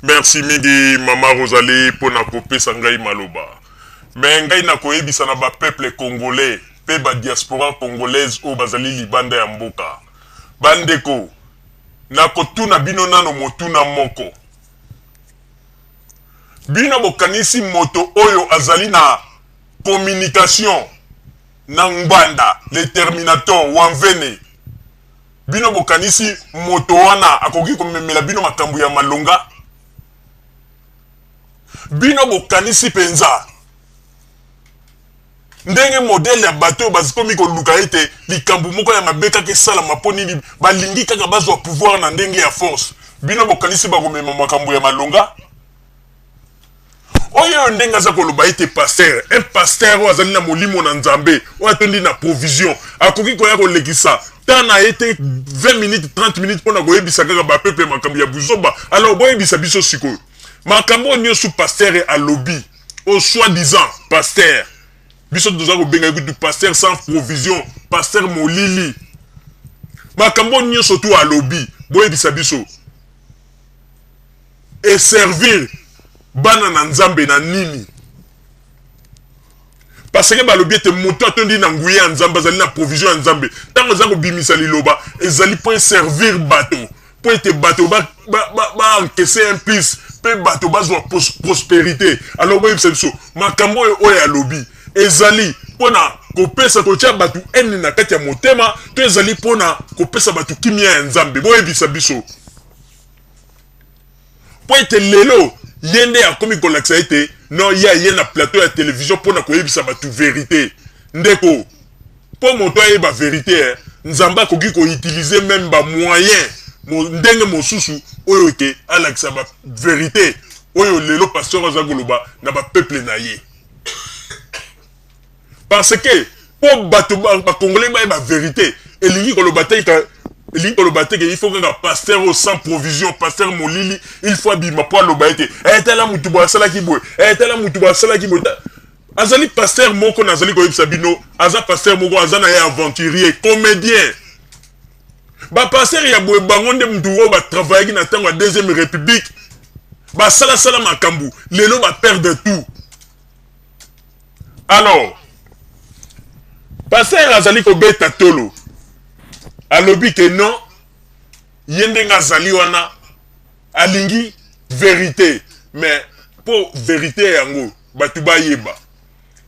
Merci mingi Mama Rosalie pour na kopesa ngai maloba. Mais ngai na koyebisa na ba peuple congolais, pe ba diaspora congolaise o bazali libanda ya mboka. Bandeko, na kotuna bino nano motuna moko. Bino bokanisi moto oyo azali na communication na ngbanda, le Terminator wanvene. Bino bokanisi moto wana akoki komemela bino makambo ya malonga. Bino bokanisi penza ndenge modele ya bateau bazikomi koluka ete likambo moko ya mabeka ke sala maponi balingi kaka bazwa pouvoir na ndenge ya force. Bino bokanisi bakomema makambo ya malonga. Oyo ndenge aza koloba ete pasteur, un pasteur oyo azali na molimo na nzambe oyo atondi na provision akoki koya kolekisa tana ete 20 minutes 30 minutes pona koyebisa kaka bapepe makambo ya buzoba. Alors boyebisa biso sikoyo makambo nyonso pasteur alobi au soi-disant pasteur biso toza kobenga kutu pasteur sans provision, pasteur molili. Makambo nyonso to alobi boyebisa biso et servir bana na nzambe na nini. Parce que balobi ete moto atondi na nguya nzambe azali na provision ya nzambe tango za kobimisa liloba ezali pour servir bato pour ete bato ba encaisser un plus pe bato bazwa prospérité. Alors boyebisa biso makambo oyo alobi ezali pona kopesa kotia batu ene na kati ya motema to ezali pona kopesa batu kimia ya nzambe. Boyebisa biso po ete lelo yende ya komi kolakisa ete non ya na plateau ya télévision pona koyebisa batu vérité. Ndeko po moto ayeba vérité nzamba koki ko utiliser même ba moyen ndenge mosusu oyo ke alakisa ba vérité oyo lelo pasteur azagoloba na ba peuple na ye. Parce que pour bato ba congolais ba vérité elingi koloba te il faut que pasteur au sans provision, pasteur molili, il faut abima pour loba ete etala mutu ba sala ki boy etala mutu ba sala ki boy azali pasteur moko nazali ko yebisa bino aza pasteur moko azana ya aventurier comédien ba pasteur ya boy bangonde mutu o ba travailler na tango ya deuxième république ba sala makambu lelo ba perdre tout. Alors pasteur azali ko beta tolo alobi ke non yende ngazali wana alingi vérité mais pour vérité yango batu bayeba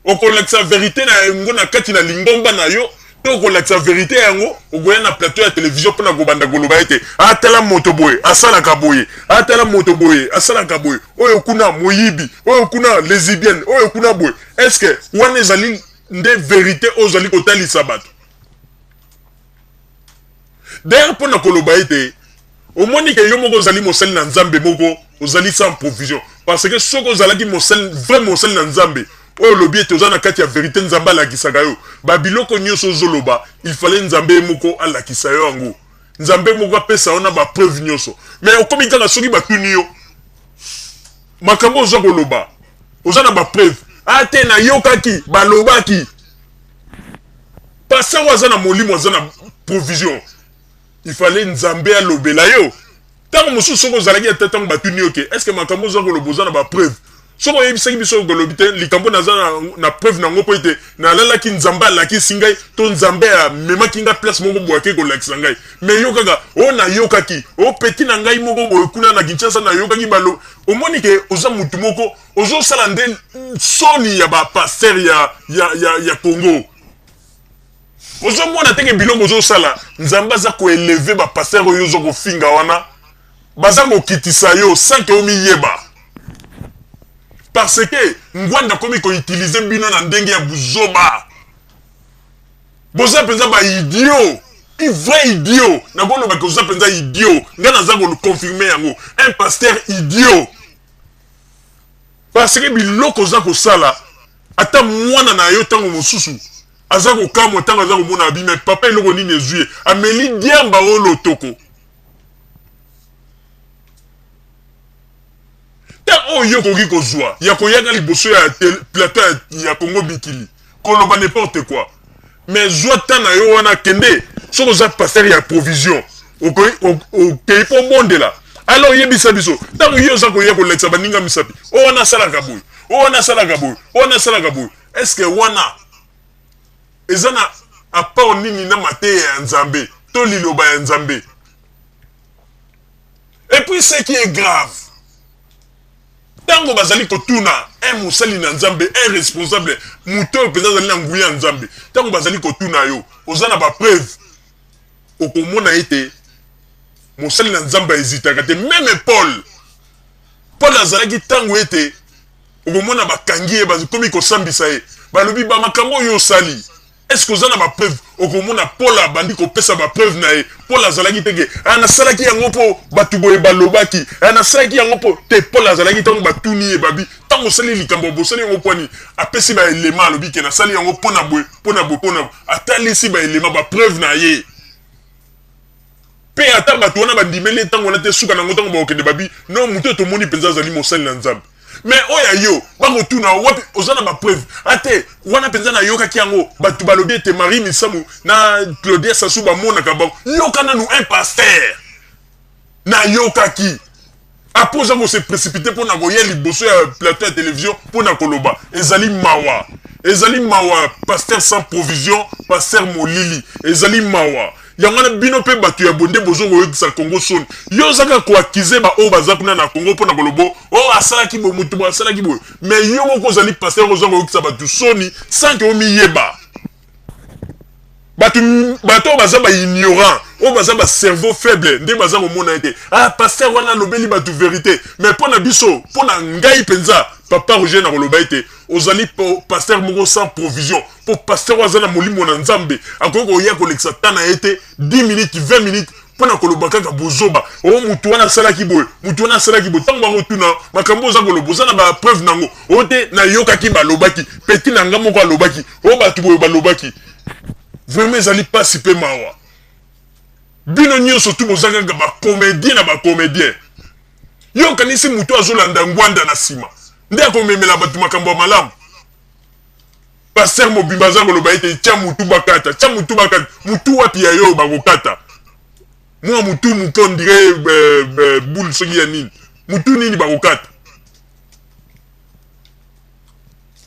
okolakisa vérité na yango na kati na lingomba na yo to okolakisa vérité yango ogoya na plateau ya télévision pona kobanda koloba ete atala moto boye asalaka boye atala moto boye asalaka boye oyo kuna moyibi oyo kuna lesbienne oyo kuna boye. Est-ce que wana ezali nde vérité ozali kotalisa bato? D'ailleurs pour na koloba ete omoni ke yo moko ozali mosali na nzambe moko ozali sans provision parce que soko ozalaki mosali vraiment mosali na nzambe oyo lobi ete oza na kati ya vérité nzambe alakisaka yo babiloko nyonso ozoloba il fallait nzambe moko alakisa yo yango nzambe moko apesa yo na bapreuve nyonso. Mais okomi kaka soki batuni yo makambo oza koloba oza na bapreuve ate na yokaki balobaki pasteur oyo aza na molimo aza na provision il fallait nzambe alobela yo tango mosusu soko ozalaki ata tango batuni yo ke est ce que makambo oza koloba oza na bapreuve soko oyebisaki biso kolobi te likambo naza na preuve nango po ete nalalaki nzambe alakisi ngai to nzambe amemaki nga place moko boye ake kolakisa ngai. Mais yo kaka oyo nayokaki o peti na ngai moko boye kuna na Kinshasa nayokaki balo omoni ke oza mutu moko ozosala nde soni ya bapasteur ya Congo. Ozomona teke biloko ozosala nzambe aza koeleve bapasteur oyo ozo kofinga wana baza kokitisa yo sans ke omiyeba. Parce que ngwanda komi ko utiliser bino na ndenge ya buzoba boza penza ba idiot, un vrai idiot na bono ba koza penza idiot nga naza ko confirmer yango un pasteur idiot. Parce que biloko za ko sala ata mwana na yo tango mosusu aza ko kamo tango aza ko mona abi mais papa eloko nini ezue ameli diamba o lotoko oyo koki kozwa ya koyaka liboso ya plateau ya Congo Bikili koloba n'importe quoi. Mais zwa tana yo wana kende soko za pasteur ya provision okei po bondela alors yebisa biso tango yo za ko yeko leksa baninga misapi o na sala kaboy o na sala kaboy o na sala kaboy est-ce que wana ezana apport nini na mate ya nzambe to liloba ya nzambe? Et puis ce qui est grave, tango bazali kotuna un musali na nzambe, un responsable muto peza zali na nguya nzambe, tango bazali kotuna yo ozana ba preuve okomona ete musali na nzambe hésitaka te. Même Paul azalaki tango ete okomona bakangi ye bazikomi kosambisa ye balobi ba makambo yo sali. Est-ce que vous avez ma preuve? Au moment Paul a bandi ko pesa ba preuve na e. Paul azalaki teke ana salaki yango po batuboye balobaki. Ana salaki yango po te Paul azalaki tango batuni e babi. Tango sali likambo bo sali yango poni apesi ba élément lobi ke na sali yango pona boy. Atali si ba élément ba preuve na ye. Pe ata batu wana bandimeli tango na te suka nango tango ba okende babi. Non muto to moni penza zali mo sali na nzambe. Mais oya yo bako tuna wapi ozana ba preuve ate wana penza na yoka kiango batu balobi ete Marie Misamu na Claudia Sassou ba mona ka ba yoka na nous un pasteur na yoka ki apoza ko se précipiter pour na goye liboso ya plateau de télévision pour na koloba ezali mawa pasteur sans provision pasteur molili ezali mawa yangana bino pe batu ya bonde bozo ko Congo son yo zaka ko accuser ba o bazakuna na Congo pona kolobo o asala ki bo mutu asala ki bo mais yo moko zali passer ozo ko batu soni sans que o miyeba batu bazaba ignorant o bazaba cerveau faible nde bazaba mona ete pasteur wana lobeli batu vérité mais pona biso pona ngai penza papa Roger na koloba ete ozali pasteur moko sans provision pour pasteur wazana molimo na nzambe akoko ya koleksa tana ete 10 minutes 20 minutes pona koloba kaka bozoba o mutu wana salaki boy tango bango tuna makambo za kolobo za na ba preuve nango o te na yoka ki balobaki petit na ngamo ko alobaki o batu boy balobaki vraiment ezali pas si peu mawa bino nyonso tu bozanga ba comédien yo kanisi mutu azolanda ngwanda na sima nde akomemela batu makambo malamu pasteur mobimba za koloba ete tia mutu bakata mutu wapi ya yo bakokata mwa mutu muko ndire boule soki ya nini mutu nini bakokata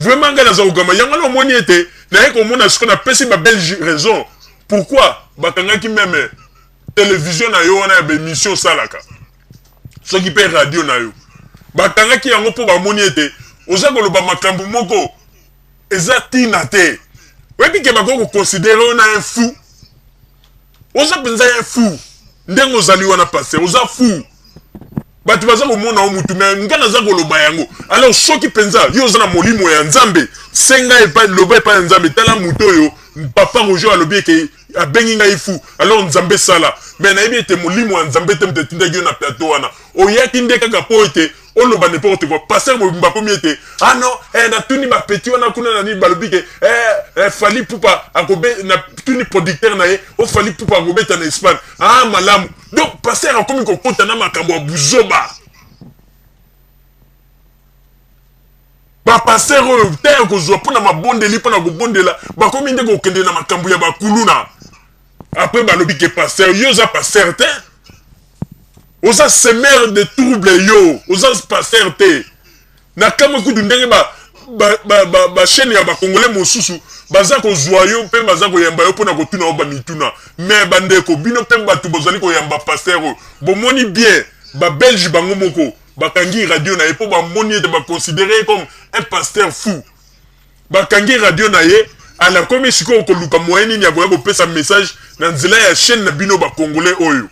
vraiment nga naza kogamba yango na omoni ete naye komona siko na pesi ba belge raison pourquoi bakangaki meme télévision na yo wana ya bémission salaka soki pe radio na yo bakangaki yango po bamoni ete oza koloba makambo moko eza tina te webi ke bako considérer na un fou oza penza un fou ndengo ozali wana passer oza fou batu baza komona o mutu me ngana za koloba yango alors soki penza yo oza na molimo ya nzambe senga epa loba epa ya nzambe tala mutu oyo papa Roger alobi ke abengi ngai fou alors nzambe sala mais nayebi ete molimo ya nzambe te mutu tindaki yo na plateau wana oyaki nde kaka po ete oloba n'importe quoi pasteur mobimba komi ete non na tuni ba petit wana kuna na ni balobi ke fali pupa akobe na tuni producteur na ye o fali pupa akobeta na Espagne malamu donc pasteur akomi kokota na makambo ya buzoba ba pasteur oyo te kozwa pona mabondeli pona kobondela bakomi nde kokende na makambo ya bakuluna après balobi ke pasteur yo za pasteur te oza semeur de trouble yo oza pasteur te na kama kudu ndenge ba chaîne ya ba congolais mosusu baza kozwa yo pe baza koyamba yo pona kotuna oba mituna mais bandeko bino pe batu bozali koyamba pasteur bomoni bien ba belge bango moko bakangi radio na ye po ba moni ete ba considérer comme un pasteur fou bakangi radio na ye ala komi siko koluka moyeni ni akoya kopesa message na nzela ya chaîne na bino ba congolais oyo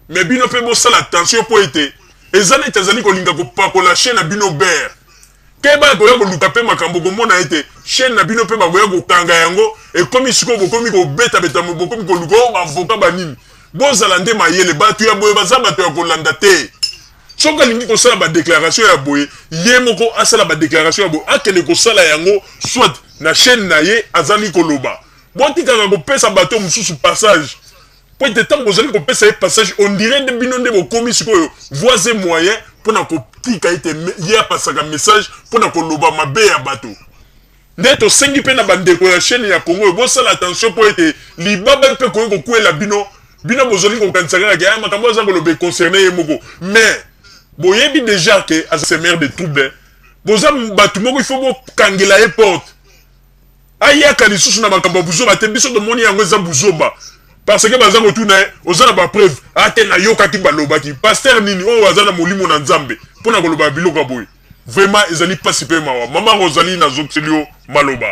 mais bino pe bo sala attention po ete ezali tazali kolinga kopakola chaîne na bino ber keba koya koluka pe makambo komona ete chaîne na bino pe bakoya kokanga yango ekomi siko bokomi kobeta bokomi koluka o bavoka banini bozala nde mayele batu ya boye baza bato ya kolanda te soki alingi kosala badéclaration ya boye ye moko asala badéclaration ya boye akende kosala yango soit na chaîne na ye azali koloba botikaka kopesa bato mosusu passage po ete ntango bozali kopesa ye passage on dirait nde bino nde bokomi sikoyo voise moyen mpona kotika ete ye apasaka message mpona koloba mabe ya bato nde tosengi mpe na bandeko ya chaîne ya Congo bosala attention po ete libaba mpe koyi kokwela bino bina bozoli kokanisa kaka ya makambo aza koloba concerné ye moko mais boyebi déjà que aza maire de trouble boza bato moko il faut bokangela ye porte ayaka lisusu na makambo ya buzoba te biso tomoni yango eza buzoba parce que baza kotuna oza na bapreuve ate nayokaki balobaki paster nini oyo aza na molimo na nzambe mpona koloba biloko ya boye vraiment ezali pasi mpe mawa mama Rosalie nazoteli yo maloba